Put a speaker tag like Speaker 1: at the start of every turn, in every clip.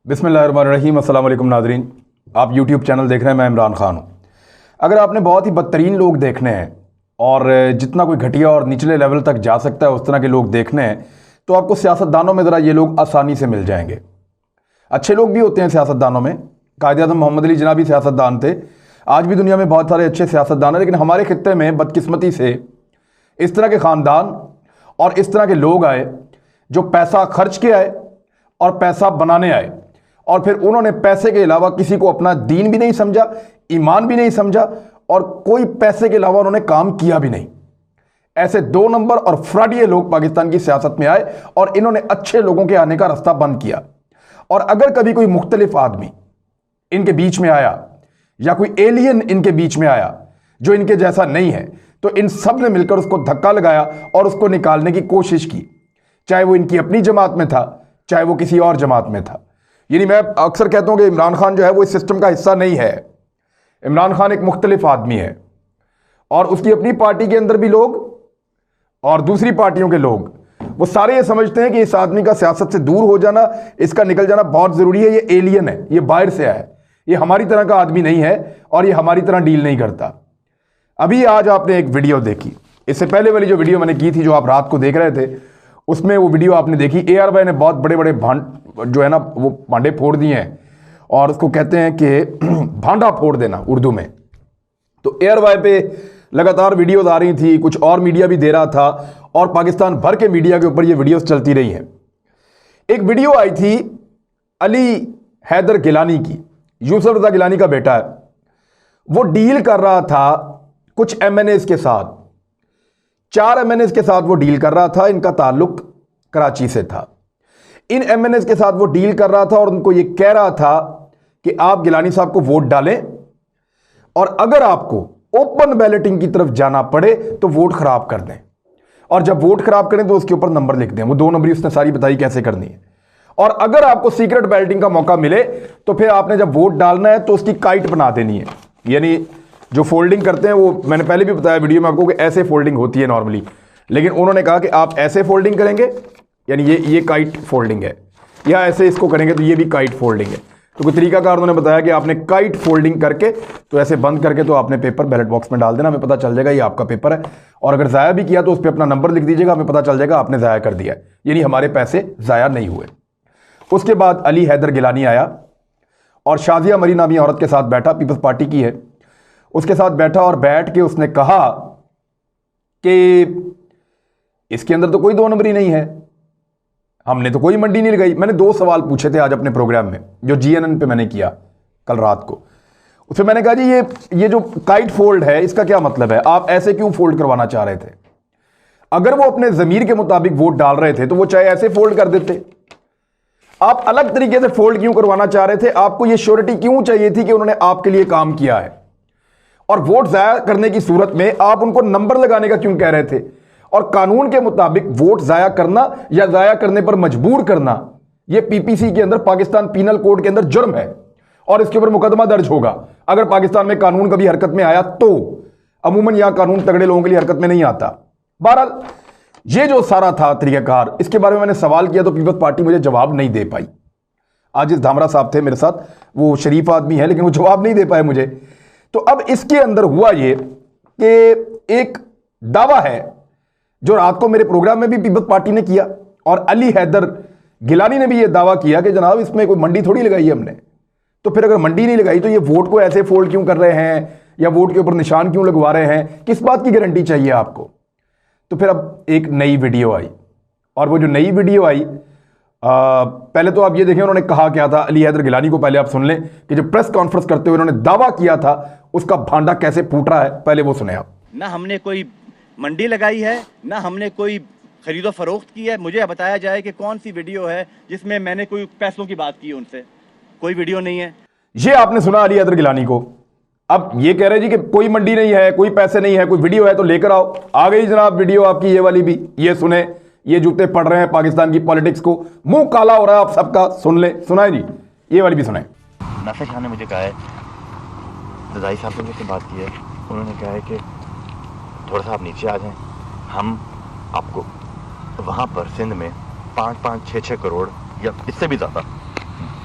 Speaker 1: बिस्मिल्लाहिर्रहमानिर्रहीम। अस्सलाम वालेकुम नाज़रीन, आप यूट्यूब चैनल देख रहे हैं। मैं इमरान खान हूँ। अगर आपने बहुत ही बदतरीन लोग देखने हैं और जितना कोई घटिया और निचले लेवल तक जा सकता है उस तरह के लोग देखने हैं तो आपको सियासतदानों में ज़रा ये लोग आसानी से मिल जाएंगे। अच्छे लोग भी होते हैं सियासतदानों में। कायद-ए-आज़म मोहम्मद अली जिन्ना भी सियासतदान थे। आज भी दुनिया में बहुत सारे अच्छे सियासतदान हैं, लेकिन हमारे खित्ते में बदकिस्मती से इस तरह के ख़ानदान और इस तरह के लोग आए जो पैसा खर्च के आए और पैसा बनाने आए, और फिर उन्होंने पैसे के अलावा किसी को अपना दीन भी नहीं समझा, ईमान भी नहीं समझा, और कोई पैसे के अलावा उन्होंने काम किया भी नहीं। ऐसे 2 नंबर और फ्रॉडिये लोग पाकिस्तान की सियासत में आए और इन्होंने अच्छे लोगों के आने का रास्ता बंद किया। और अगर कभी कोई मुख्तलिफ आदमी इनके बीच में आया या कोई एलियन इनके बीच में आया जो इनके जैसा नहीं है, तो इन सब ने मिलकर उसको धक्का लगाया और उसको निकालने की कोशिश की, चाहे वो इनकी अपनी जमात में था, चाहे वो किसी और जमात में था। यानी मैं अक्सर कहता हूं कि इमरान खान जो है वो इस सिस्टम का हिस्सा नहीं है। इमरान खान एक मुख्तलिफ आदमी है और उसकी अपनी पार्टी के अंदर भी लोग और दूसरी पार्टियों के लोग वो सारे ये समझते हैं कि इस आदमी का सियासत से दूर हो जाना, इसका निकल जाना बहुत ज़रूरी है। ये एलियन है, ये बाहर से आया है, ये हमारी तरह का आदमी नहीं है और ये हमारी तरह डील नहीं करता। अभी आज आपने एक वीडियो देखी, इससे पहले वाली जो वीडियो मैंने की थी जो आप रात को देख रहे थे, उसमें वो वीडियो आपने देखी। AR ने बहुत बड़े बड़े जो है ना वो भांडे फोड़ दिए हैं और उसको कहते हैं कि भांडा फोड़ देना उर्दू में। तो AR पे लगातार वीडियोस आ रही थी, कुछ और मीडिया भी दे रहा था और पाकिस्तान भर के मीडिया के ऊपर ये वीडियोस चलती रही हैं। एक वीडियो आई थी अली हैदर गिलानी की, यूसुफ रज़ा गिलानी का बेटा है। वो डील कर रहा था कुछ MNAs के साथ, 4 MNAs के साथ वो डील कर रहा था। इनका ताल्लुक कराची से था। इन MNAs के साथ वो डील कर रहा था और उनको ये कह रहा था कि आप गिलानी साहब को वोट डालें और अगर आपको ओपन बैलेटिंग की तरफ जाना पड़े तो वोट खराब कर दें, और जब वोट खराब करें तो उसके ऊपर नंबर लिख दें। वो 2 नंबरी उसने सारी बताई कैसे करनी है। और अगर आपको सीक्रेट बैलेटिंग का मौका मिले तो फिर आपने जब वोट डालना है तो उसकी काइट बना देनी है। यानी जो फोल्डिंग करते हैं वो मैंने पहले भी बताया वीडियो में आपको कि ऐसे फोल्डिंग होती है नॉर्मली, लेकिन उन्होंने कहा कि आप ऐसे फोल्डिंग करेंगे, यानी ये काइट फोल्डिंग है, या ऐसे इसको करेंगे तो ये भी काइट फोल्डिंग है। तो कोई तरीकाकार उन्होंने बताया कि आपने काइट फोल्डिंग करके तो ऐसे बंद करके तो आपने पेपर बैलेट बॉक्स में डाल देना, हमें पता चल जाएगा ये आपका पेपर है, और अगर ज़ाया भी किया तो उस पर अपना नंबर लिख दीजिएगा, हमें पता चल जाएगा आपने ज़ाया कर दिया है, यानी हमारे पैसे ज़ाया नहीं हुए। उसके बाद अली हैदर गिलानी आया और शाजिया मरी नामी औरत के साथ बैठा, पीपल्स पार्टी की है, उसके साथ बैठा और बैठ के उसने कहा कि इसके अंदर तो कोई 2 नंबरी नहीं है, हमने तो कोई मंडी नहीं लगाई। मैंने 2 सवाल पूछे थे आज अपने प्रोग्राम में जो GNN पे मैंने किया कल रात को। उसमें मैंने कहा जी ये जो काइट फोल्ड है इसका क्या मतलब है, आप ऐसे क्यों फोल्ड करवाना चाह रहे थे? अगर वो अपने ज़मीर के मुताबिक वोट डाल रहे थे तो वो चाहे ऐसे फोल्ड कर देते। आप अलग तरीके से फोल्ड क्यों करवाना चाह रहे थे? आपको ये श्योरिटी क्यों चाहिए थी कि उन्होंने आपके लिए काम किया है? और वोट ज़ाया करने की सूरत में आप उनको नंबर लगाने का क्यों कह रहे थे? और कानून के मुताबिक वोट ज़ाया करना या ज़ाया करने पर मजबूर करना यह PPC के अंदर, पाकिस्तान पीनल कोड के अंदर जुर्म है और इसके ऊपर मुकदमा दर्ज होगा अगर पाकिस्तान में कानून कभी हरकत में आया तो। अमूमन यह कानून तगड़े लोगों के लिए हरकत में नहीं आता। बहरहाल ये जो सारा था तरीक़ाकार, इसके बारे में मैंने सवाल किया तो पीपल्स पार्टी मुझे जवाब नहीं दे पाई। आज इस धामरा साहब थे मेरे साथ, वो शरीफ आदमी है लेकिन वो जवाब नहीं दे पाए मुझे। तो अब इसके अंदर हुआ ये कि एक दावा है जो रात को मेरे प्रोग्राम में भी पीपल्स पार्टी ने किया और अली हैदर गिलानी ने भी ये दावा किया कि जनाब इसमें कोई मंडी थोड़ी लगाई है हमने। तो फिर अगर मंडी नहीं लगाई तो ये वोट को ऐसे फोल्ड क्यों कर रहे हैं या वोट के ऊपर निशान क्यों लगवा रहे हैं? किस बात की गारंटी चाहिए आपको? तो फिर अब एक नई वीडियो आई और वो जो नई वीडियो आई, पहले तो आप ये देखें उन्होंने कहा क्या था। अली हैदर गिलानी को पहले आप सुन लें कि जो प्रेस कॉन्फ्रेंस करते हुए उन्होंने दावा किया था उसका भांडा कैसे फूट रहा है, पहले वो सुने आप।
Speaker 2: ना हमने कोई मंडी लगाई है, ना हमने कोई खरीदो फरोख्त की है। मुझे बताया जाए कि कौन सी वीडियो है जिसमें मैंने कोई पैसों की बात की उनसे? कोई वीडियो नहीं है।
Speaker 1: ये आपने सुना अली हैदर गिलानी को। अब ये कह रहे जी कि कोई मंडी नहीं है, कोई पैसे नहीं है, कोई वीडियो है तो लेकर आओ। आ गई जनाब वीडियो आपकी ये वाली भी, ये सुने। ये जूते पड़ रहे हैं पाकिस्तान की पॉलिटिक्स को, मुंह काला हो रहा है आप सबका। सुन ले, सुनाए जी, ये वाली भी सुनाए।
Speaker 3: नासिर खान ने मुझे कहा है, रज़ाई साहब ने मुझसे बात की है, उन्होंने कहा है कि थोड़ा सा आप नीचे आ जाएं, हम आपको वहाँ पर सिंध में 5-5, 6-6 करोड़ या इससे भी ज़्यादा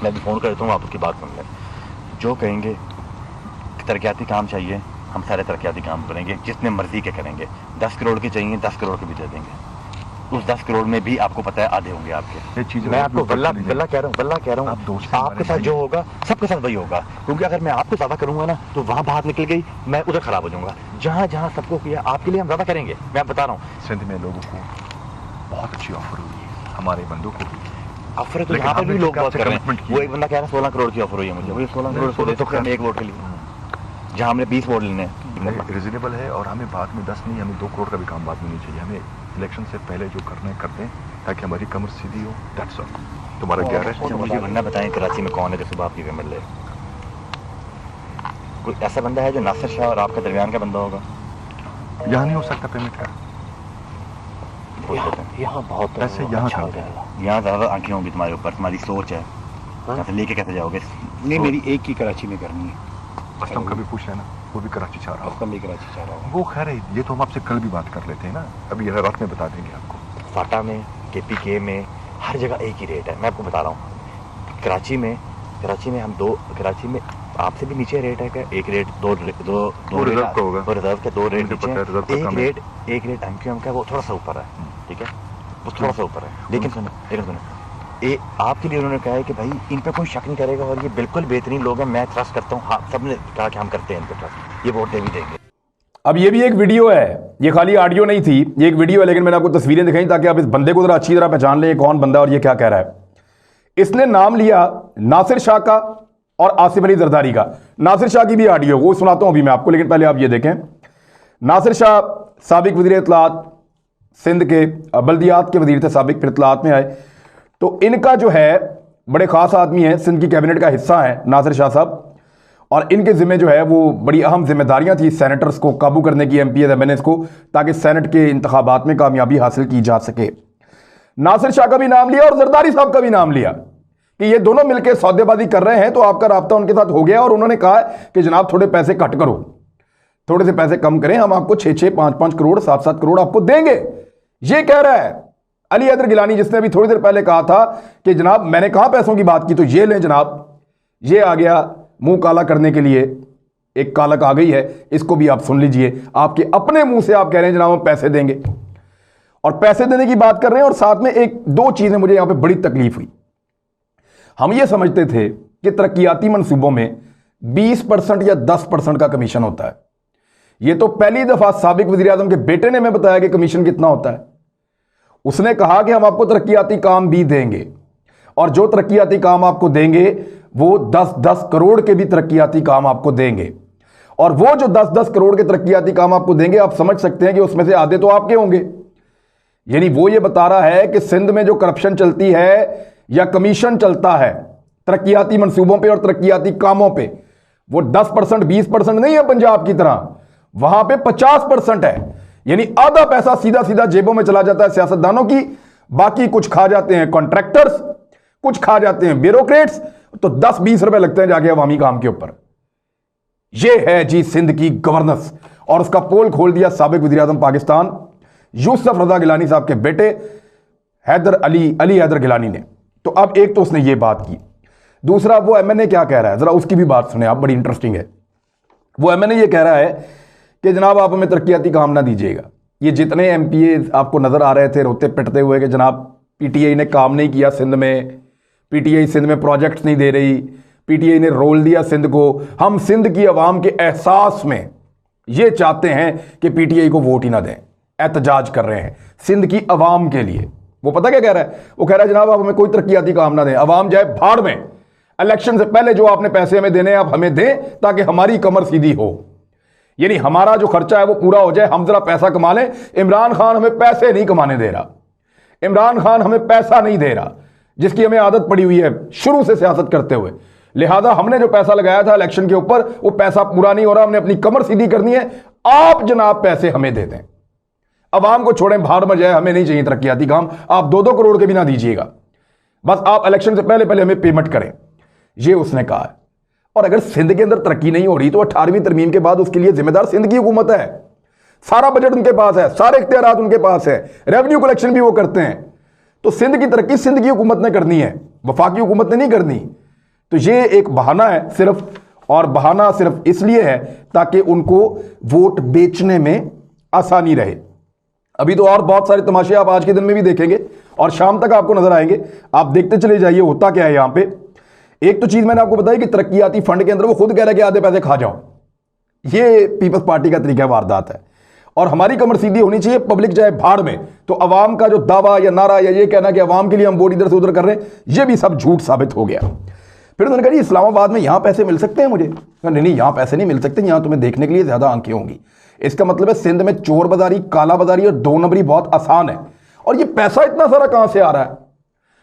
Speaker 3: मैं भी फ़ोन कर देता हूँ, आप उसकी बात सुन लें। जो कहेंगे तरक्याती काम चाहिए, हम सारे तरक्याती काम करेंगे, जितने मर्जी के करेंगे। 10 करोड़ के चाहिए, 10 करोड़ के भी दे देंगे। उस 10 करोड़ में भी आपको पता है आधे होंगे आपके।
Speaker 4: ये चीज़
Speaker 3: मैं आपको बल्ला कह रहा हूँ, आपके साथ जो होगा सबके साथ वही होगा। क्योंकि अगर मैं आपको ज़्यादा करूंगा ना तो वहाँ बात निकल गई, मैं उधर खराब हो जाऊंगा। जहाँ जहाँ सबको किया आपके लिए हम ज़्यादा करेंगे, मैं आप बता रहा हूँ।
Speaker 4: सिंध में लोगों को बहुत अच्छी ऑफर हुई है, हमारे बंदों को भी
Speaker 3: ऑफर तो यहाँ पर भी लोग बहुत कर रहे हैं। वो एक बंदा कह रहा है 16 करोड़ की ऑफर हुई है मुझे, वही 16 करोड़ तो हम 1 वोट के लिए, जहाँ हमने 20 वोट लेने हैं।
Speaker 4: रिजनेबल है, और हमें बाद में 10 नहीं, हमें 2 करोड़ का भी काम बाद में नहीं चाहिए। हमें इलेक्शन से पहले जो करना है करते हैं, ताकि हमारी कमर सीधी हो। That's all. तुम्हारा क्या है?
Speaker 3: मुझे बनना बताएं कराची में कौन है जो सुबह आपकी पेमेंट ले? कोई ऐसा बंदा है जो नासिर शाह और आपका दरमियान का बंदा होगा?
Speaker 4: यहाँ नहीं हो सकता पेमेंट का।
Speaker 3: यहाँ बहुत
Speaker 4: ऐसे यहाँ का
Speaker 3: यहाँ ज़्यादा आंखें होंगी तुम्हारे ऊपर, तुम्हारी सोच है। यहाँ से लेके कैसे जाओगे?
Speaker 5: नहीं, मेरी एक ही कराची में करनी है।
Speaker 4: असलम का भी पूछ लेना, वो भी कराची चाह रहा
Speaker 5: उसका भी कराची चाह रहा हूँ।
Speaker 4: वो खैर है, ये तो हम आपसे कल भी बात कर लेते हैं ना, अभी यह रात में बता देंगे आपको।
Speaker 3: फाटा में, KPK में, हर जगह एक ही रेट है। मैं आपको बता रहा हूँ, कराची में हम कराची में आपसे भी नीचे रेट है क्या? एक रेट दो
Speaker 4: रिजर्व का होगा,
Speaker 3: रिजर्व के 2 रेट नीचे, एक रेट MQM का वो थोड़ा सा ऊपर है, ठीक है, वो थोड़ा सा ऊपर है। लेकिन सुनो, आपके लिए उन्होंने कहा है कि भाई इन पे कोई शक नहीं करेगा और ये बिल्कुल बेहतरीन लोग हैं, मैं ट्रस्ट करता हूँ। हाँ, सबने कहा कि हम करते हैं इन पे ट्रस्ट, ये वोट दे भी देंगे।
Speaker 1: अब ये भी एक वीडियो है, ये खाली ऑडियो नहीं थी, ये एक वीडियो है, लेकिन मैंने आपको तस्वीरें दिखाई ताकि आप इस बंदे को जरा अच्छी तरह पहचान लें कौन बंदा और ये क्या कह रहा है। इसने नाम लिया नासिर शाह का और आसिफ अली जरदारी का। नासिर शाह की भी ऑडियो वो सुनाता हूं अभी मैं आपको, लेकिन पहले आप ये देखें। नासिर शाह साबिक वज़ीर इत्तलात सिंध के, बल्दियात के वज़ीर थे साबिक, फिर इत्तलात में आए। तो इनका जो है बड़े ख़ास आदमी है, सिंध की कैबिनेट का हिस्सा है नासिर शाह साहब, और इनके ज़िम्मे जो है वो बड़ी अहम जिम्मेदारियां थी सेनेटर्स को काबू करने की, MPs MNAs को, ताकि सेनेट के इंतखाबात में कामयाबी हासिल की जा सके। नासिर शाह का भी नाम लिया और जरदारी साहब का भी नाम लिया कि ये दोनों मिलकर सौदेबाजी कर रहे हैं, तो आपका राब्ता उनके साथ हो गया और उन्होंने कहा कि जनाब थोड़े पैसे कट करो, थोड़े से पैसे कम करें, हम आपको 6-6, 5-5 करोड़, 7-7 करोड़ आपको देंगे। ये कह रहा है अली हैदर गिलानी, जिसने अभी थोड़ी देर पहले कहा था कि जनाब मैंने कहां पैसों की बात की, तो ये लें जनाब, ये आ गया मुंह काला करने के लिए, एक कालक आ गई है, इसको भी आप सुन लीजिए। आपके अपने मुंह से आप कह रहे हैं जनाब हम पैसे देंगे, और पैसे देने की बात कर रहे हैं। और साथ में एक दो चीजें मुझे यहां पे बड़ी तकलीफ हुई। हम ये समझते थे कि तरक्याती मंसूबों में 20% या 10% का कमीशन होता है। ये तो पहली दफा साबिक वज़ीर आज़म के बेटे ने हमें बताया कि कमीशन कितना होता है। उसने कहा कि हम आपको तरक्याती काम भी देंगे, और जो तरक्याती काम आपको देंगे वो 10-10 करोड़ के भी तरक्याती काम आपको देंगे। और वो जो 10-10 करोड़ के तरक्याती काम आपको देंगे, आप समझ सकते हैं कि उसमें से आधे तो आपके होंगे। यानी वो ये बता रहा है कि सिंध में जो करप्शन चलती है या कमीशन चलता है तरक्याती मंसूबों पे और तरक्याती कामों पे, वो 10%, 20% नहीं है पंजाब की तरह, वहां पे 50% है। यानी आधा पैसा सीधा सीधा जेबों में चला जाता है सियासतदानों की, बाकी कुछ खा जाते हैं कॉन्ट्रैक्टर्स, कुछ खा जाते हैं ब्यूरोक्रेट्स, तो 10-20 रुपए लगते हैं जाके अवामी काम के ऊपर। यह है जी सिंध की गवर्नेंस, और उसका पोल खोल दिया साबिक वज़ीर आज़म पाकिस्तान यूसुफ रजा गिलानी साहब के बेटे अली हैदर गिलानी ने। तो अब एक तो उसने ये बात की, दूसरा वो MNA क्या कह रहा है, जरा उसकी भी बात सुने आप, बड़ी इंटरेस्टिंग है। वो MNA ये कह रहा है कि जनाब आप हमें तरक्याती काम ना दीजिएगा। ये जितने MPA आपको नजर आ रहे थे रोते पिटते हुए कि जनाब PTI ने काम नहीं किया सिंध में, PTI सिंध में प्रोजेक्ट्स नहीं दे रही, PTI ने रोल दिया सिंध को, हम सिंध की आवाम के एहसास में ये चाहते हैं कि PTI को वोट ही ना दें, एहतजाज कर रहे हैं सिंध की आवाम के लिए। वो पता क्या कह रहा है, वो कह रहा है जनाब आप हमें कोई तरक्याती काम ना दें, आवाम जाए भाड़ में, इलेक्शन से पहले जो आपने पैसे हमें देने आप हमें दें ताकि हमारी कमर सीधी हो, यानी हमारा जो खर्चा है वो पूरा हो जाए, हम जरा पैसा कमा लें। इमरान खान हमें पैसे नहीं कमाने दे रहा, इमरान खान हमें पैसा नहीं दे रहा, जिसकी हमें आदत पड़ी हुई है शुरू से सियासत करते हुए। लिहाजा हमने जो पैसा लगाया था इलेक्शन के ऊपर वो पैसा पूरा नहीं हो रहा, हमने अपनी कमर सीधी करनी है, आप जनाब पैसे हमें दे दें, अवाम को छोड़ें भाड़ में जाए, हमें नहीं चाहिए तरक्याती काम, आप 2-2 करोड़ के भी ना दीजिएगा, बस आप इलेक्शन से पहले पहले हमें पेमेंट करें, ये उसने कहा है। और अगर सिंध के अंदर तरक्की नहीं हो रही तो 18वीं तरमीम के बाद उसके लिए जिम्मेदार सिंध की हुकूमत है, सारा बजट उनके पास है, सारे इख्तियारात उनके पास है, रेवेन्यू कलेक्शन भी वो करते हैं, तो सिंध की तरक्की सिंध की हुकूमत ने करनी है। वफाकी हुकूमत ने नहीं करनी। तो ये एक बहाना है सिर्फ, और बहाना सिर्फ इसलिए है ताकि उनको वोट बेचने में आसानी रहे। अभी तो और बहुत सारे तमाशे आप आज के दिन में भी देखेंगे और शाम तक आपको नजर आएंगे। आप देखते चले जाइए होता क्या है यहां पे। एक तो चीज मैंने आपको बताई कि तरक्कियाती फंड के अंदर वो खुद कह रहा है कि आधे पैसे खा जाओ। ये पीपल्स पार्टी का तरीका वारदात है और हमारी कमर सीधी होनी चाहिए। पब्लिक जाए भाड़ में, तो अवाम का जो दावा या नारा या ये कहना कि अवाम के लिए हम वोट इधर से उधर कर रहे हैं, ये भी सब झूठ साबित हो गया। फिर उन्होंने कहा जी इस्लामाबाद में यहां पैसे मिल सकते हैं मुझे। नहीं नहीं, यहां पैसे नहीं मिल सकते, यहां तुम्हें देखने के लिए ज्यादा आंखें होंगी। इसका मतलब है सिंध में चोर बाजारी, काला बाजारी और दो नंबरी बहुत आसान है। और ये पैसा इतना सारा कहां से आ रहा है?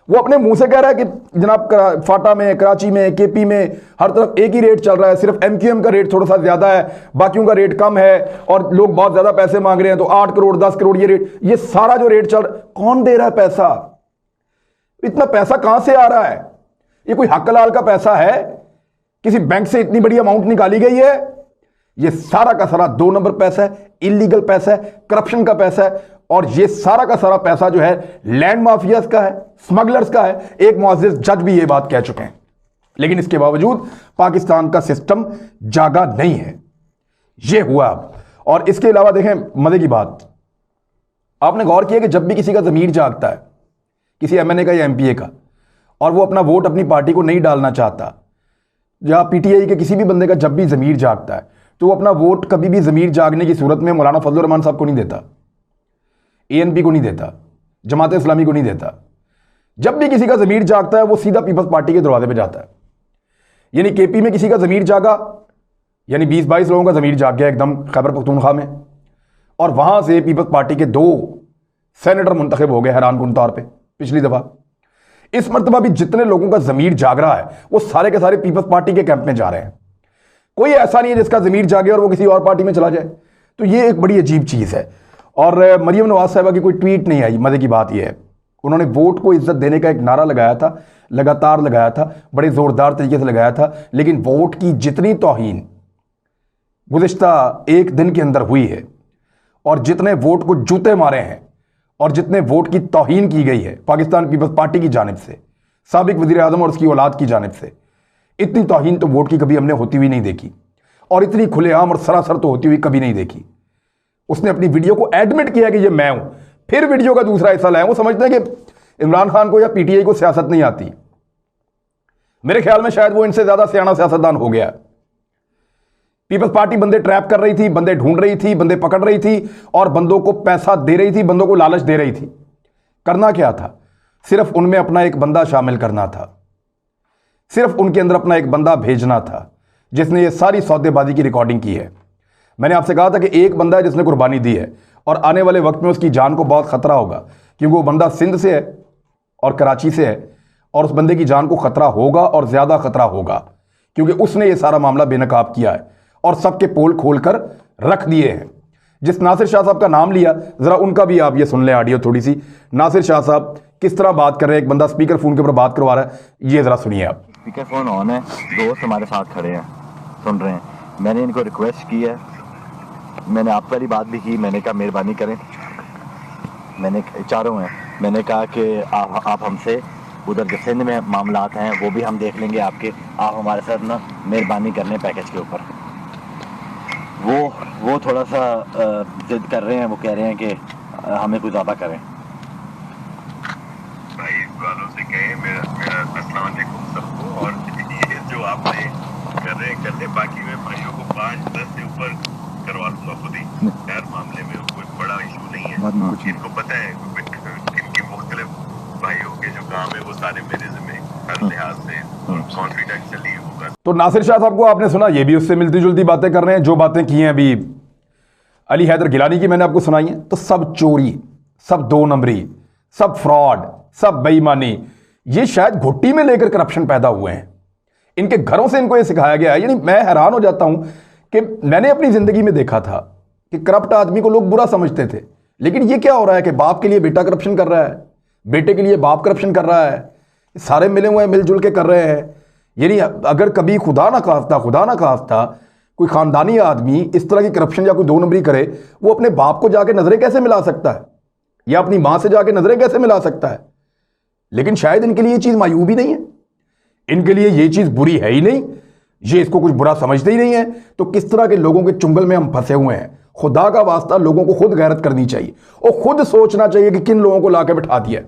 Speaker 1: वो अपने मुंह से कह रहा है कि जनाब फाटा में, कराची में, केपी में हर तरफ एक ही रेट चल रहा है, सिर्फ एमक्यूएम का रेट थोड़ा सा ज्यादा है, बाकियों का रेट कम है और लोग बहुत ज्यादा पैसे मांग रहे हैं, तो 8 करोड़ 10 करोड़ ये रेट, ये सारा जो रेट चल रहा है, कौन दे रहा है पैसा? इतना पैसा कहां से आ रहा है? ये कोई हक हलाल का पैसा है? किसी बैंक से इतनी बड़ी अमाउंट निकाली गई है? ये सारा का सारा 2 नंबर पैसा है, इलीगल पैसा है, करप्शन का पैसा है। और ये सारा का सारा पैसा जो है लैंड माफियाज का है, स्मगलर्स का है। एक मुअज़्ज़िज़ जज भी ये बात कह चुके हैं। लेकिन इसके बावजूद पाकिस्तान का सिस्टम जागा नहीं है। ये हुआ अब। और इसके अलावा देखें मजे की बात, आपने गौर किया कि जब भी किसी का ज़मीर जागता है, किसी एमएनए का या एमपीए का, और वो अपना वोट अपनी पार्टी को नहीं डालना चाहता, या पीटीआई के किसी भी बंदे का जब भी ज़मीर जागता है, तो वो अपना वोट कभी भी ज़मीर जागने की सूरत में मौलाना फजलुर रहमान साहब को नहीं देता, एएनपी को नहीं देता, जमात इस्लामी को नहीं देता। जब भी किसी का ज़मीर जागता है वो सीधा पीपल्स पार्टी के दरवाजे पे जाता है। यानी केपी में किसी का ज़मीर जागा, यानी 20-22 लोगों का ज़मीर जाग गया एकदम खैबर पख्तूनख्वा में, और वहां से पीपल्स पार्टी के 2 सेनेटर मुंतखब हो गए हैरानकुन तौर पे पिछली दफ़ा। इस मरतबा भी जितने लोगों का ज़मीर जाग रहा है वो सारे के सारे पीपल्स पार्टी के कैंप में जा रहे हैं। कोई ऐसा नहीं है जिसका ज़मीर जागे और वो किसी और पार्टी में चला जाए। तो ये एक बड़ी अजीब चीज़ है। और मरियम नवाज साहिबा की कोई ट्वीट नहीं आई। मज़े की बात यह है, उन्होंने वोट को इज्जत देने का एक नारा लगाया था, लगातार लगाया था, बड़े ज़ोरदार तरीके से लगाया था, लेकिन वोट की जितनी तौहीन गुज़िश्ता एक दिन के अंदर हुई है और जितने वोट को जूते मारे हैं और जितने वोट की तौहीन की गई है पाकिस्तान पीपल्स पार्टी की जानिब से, साबिक वज़ीर आज़म और उसकी औलाद की जानिब से, इतनी तौहीन तो वोट की कभी हमने होती हुई नहीं देखी। और इतनी खुलेआम और सरासर तो होती हुई कभी नहीं देखी। उसने अपनी वीडियो को एडमिट किया कि ये मैं हूं, फिर वीडियो का दूसरा हिस्सा लाया। वो समझते हैं कि इमरान खान को या पीटीआई को सियासत नहीं आती। मेरे ख्याल में शायद वो इनसे ज्यादा सियाना सियासतदान हो गया। पीपल्स पार्टी बंदे ट्रैप कर रही थी, बंदे ढूंढ रही थी, बंदे पकड़ रही थी और बंदों को पैसा दे रही थी, बंदों को लालच दे रही थी। करना क्या था? सिर्फ उनमें अपना एक बंदा शामिल करना था, सिर्फ उनके अंदर अपना एक बंदा भेजना था जिसने ये सारी सौदेबाजी की रिकॉर्डिंग की है। मैंने आपसे कहा था कि एक बंदा है जिसने कुर्बानी दी है और आने वाले वक्त में उसकी जान को बहुत खतरा होगा, क्योंकि वो बंदा सिंध से है और कराची से है और उस बंदे की जान को खतरा होगा और ज़्यादा खतरा होगा, क्योंकि उसने ये सारा मामला बेनकाब किया है और सबके पोल खोल कर रख दिए हैं। जिस नासिर शाह साहब का नाम लिया, ज़रा उनका भी आप ये सुन लें ऑडियो थोड़ी सी। नासिर शाह साहब किस तरह बात कर रहे हैं, एक बंदा स्पीकर फ़ोन के ऊपर बात करवा रहा है, ये ज़रा सुनिए आप।
Speaker 3: स्पीकर फ़ोन ऑन है, दोस्त हमारे साथ खड़े हैं, सुन रहे हैं। मैंने इनको रिक्वेस्ट की है, मैंने आप वाली बात भी की, मैंने कहा मेहरबानी करें, मैंने चारों हैं, मैंने कहा कि आप हमसे उधर जो सिंध में मामलात हैं वो भी हम देख लेंगे आपके, आप हमारे साथ ना मेहरबानी करने पैकेज के ऊपर। वो थोड़ा सा जिद कर रहे हैं, वो कह रहे हैं कि हमें कुछ ज़्यादा करें।
Speaker 4: भाई वालों से कहें मेरा अस्सलाम वालेकुम सबको, और ये जो आपने कर रहे हैं करने, बाकी मैं भाइयों को 5-10 से ऊपर करवा लूंगा खुद ही। खैर मामले में कोई बड़ा इशू नहीं है, इनको पता है इनके मुख्तलिफ भाइयों के जो काम है वो सारे मेरे ज़िम्मे हर लिहाज से कॉन्फिडेंशियली होगा।
Speaker 1: तो नासिर शाह साहब को आपने सुना, ये भी उससे मिलती जुलती बातें कर रहे हैं जो बातें की हैं अभी अली हैदर गिलानी की मैंने आपको सुनाई है। तो सब चोरी, सब 2 नंबरी, सब फ्रॉड, सब बेईमानी, ये शायद घुट्टी में लेकर करप्शन पैदा हुए हैं। इनके घरों से इनको ये सिखाया गया है। यानी मैं हैरान हो जाता हूं कि मैंने अपनी जिंदगी में देखा था कि करप्ट आदमी को लोग बुरा समझते थे, लेकिन ये क्या हो रहा है कि बाप के लिए बेटा करप्शन कर रहा है, बेटे के लिए बाप करप्शन कर रहा है, सारे मिले हुए मिलजुल के कर रहे हैं। यानी अगर कभी खुदा ना खास्ता कोई खानदानी आदमी इस तरह की करप्शन या कोई 2 नंबरी करे, वो अपने बाप को जाके नजरें कैसे मिला सकता है या अपनी मां से जाके नजरें कैसे मिला सकता है? लेकिन शायद इनके लिए ये चीज़ मायूब ही नहीं है, इनके लिए ये चीज़ बुरी है ही नहीं, ये इसको कुछ बुरा समझते ही नहीं है। तो किस तरह के लोगों के चुंगल में हम फंसे हुए हैं। खुदा का वास्ता लोगों को खुद गैरत करनी चाहिए और खुद सोचना चाहिए कि किन लोगों को लाके बिठा दिया है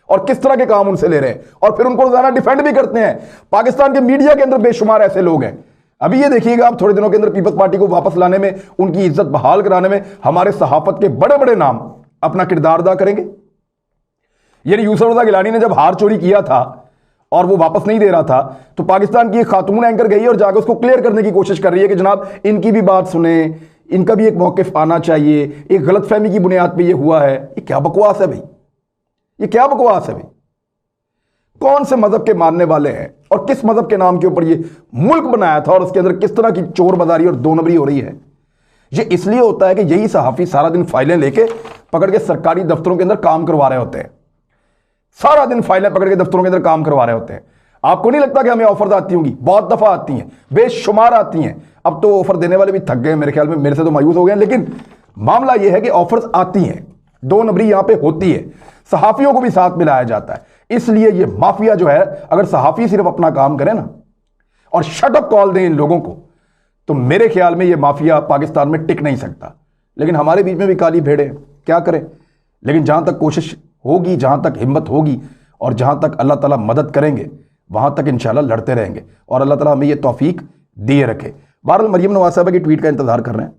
Speaker 1: और किस तरह के काम उनसे ले रहे हैं, और फिर उनको रोजाना डिफेंड भी करते हैं। पाकिस्तान के मीडिया के अंदर बेशुमार ऐसे लोग हैं। अभी ये देखिएगा आप, थोड़े दिनों के अंदर पीपल्स पार्टी को वापस लाने में, उनकी इज्जत बहाल कराने में हमारे सहाफत के बड़े बड़े नाम अपना किरदार अदा करेंगे। यानी यूसुफ रज़ा गिलानी ने जब हार चोरी किया था और वो वापस नहीं दे रहा था, तो पाकिस्तान की एक खातून एंकर गई और जाकर उसको क्लियर करने की कोशिश कर रही है कि जनाब इनकी भी बात सुने, इनका भी एक मौक़िफ़ आना चाहिए, एक गलतफहमी की बुनियाद पे ये हुआ है। ये क्या बकवास है भाई, ये क्या बकवास है भाई। कौन से मजहब के मानने वाले हैं और किस मजहब के नाम के ऊपर ये मुल्क बनाया था और उसके अंदर किस तरह की चोर बाजारी और दो नंबरी हो रही है। ये इसलिए होता है कि यही सहाफ़ी सारा दिन फाइलें लेके पकड़ के सरकारी दफ्तरों के अंदर काम करवा रहे होते हैं, सारा दिन फाइलें पकड़ के दफ्तरों के अंदर काम करवा रहे होते हैं। आपको नहीं लगता कि हमें ऑफर्स आती होंगी? बहुत दफा आती हैं, बेशुमार आती हैं। अब तो ऑफर देने वाले भी थक गए मेरे ख्याल में, मेरे से तो मायूस हो गए। लेकिन मामला यह है कि ऑफर्स आती हैं, दो नंबरी यहां पे होती है, सहाफियों को भी साथ मिलाया जाता है। इसलिए ये माफिया जो है, अगर सहाफी सिर्फ अपना काम करें ना और शट अप कॉल दें इन लोगों को, तो मेरे ख्याल में ये माफिया पाकिस्तान में टिक नहीं सकता। लेकिन हमारे बीच में भी काली भेड़े, क्या करें। लेकिन जहां तक कोशिश होगी, जहां तक हिम्मत होगी और जहां तक अल्लाह ताला मदद करेंगे, वहां तक इंशाल्लाह लड़ते रहेंगे और अल्लाह ताला हमें ये तौफीक दिए रखे। बहरहाल मरियम नवाज साहबा की ट्वीट का इंतजार कर रहे हैं।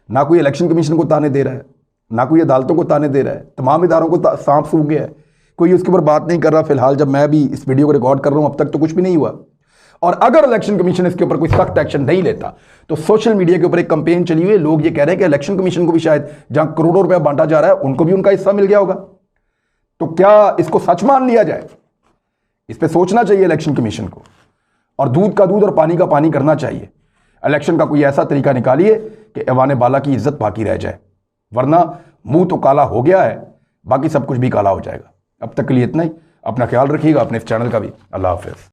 Speaker 1: ना कोई इलेक्शन कमीशन को ताने दे रहा है, ना कोई अदालतों को ताने दे रहा है, तमाम इदारों को सांप सूख गया है, कोई उसके ऊपर बात नहीं कर रहा। फिलहाल जब मैं भी इस वीडियो को रिकॉर्ड कर रहा हूं, अब तक तो कुछ भी नहीं हुआ। और अगर इलेक्शन कमीशन इसके ऊपर कोई सख्त एक्शन नहीं लेता, तो सोशल मीडिया के ऊपर एक कंपेन चली हुई है, लोग ये कह रहे हैं कि इलेक्शन कमीशन को भी शायद जहां करोड़ों रुपया बांटा जा रहा है, उनको भी उनका हिस्सा मिल गया होगा। तो क्या इसको सच मान लिया जाए? इस पे सोचना चाहिए इलेक्शन कमीशन को, और दूध का दूध और पानी का पानी करना चाहिए। इलेक्शन का कोई ऐसा तरीका निकालिए कि ऐवान बाला की इज्जत बाकी रह जाए, वरना मुंह तो काला हो गया है, बाकी सब कुछ भी काला हो जाएगा। अब तक के लिए इतना ही। अपना ख्याल रखिएगा, अपने इस चैनल का भी। अल्लाह हाफिज़।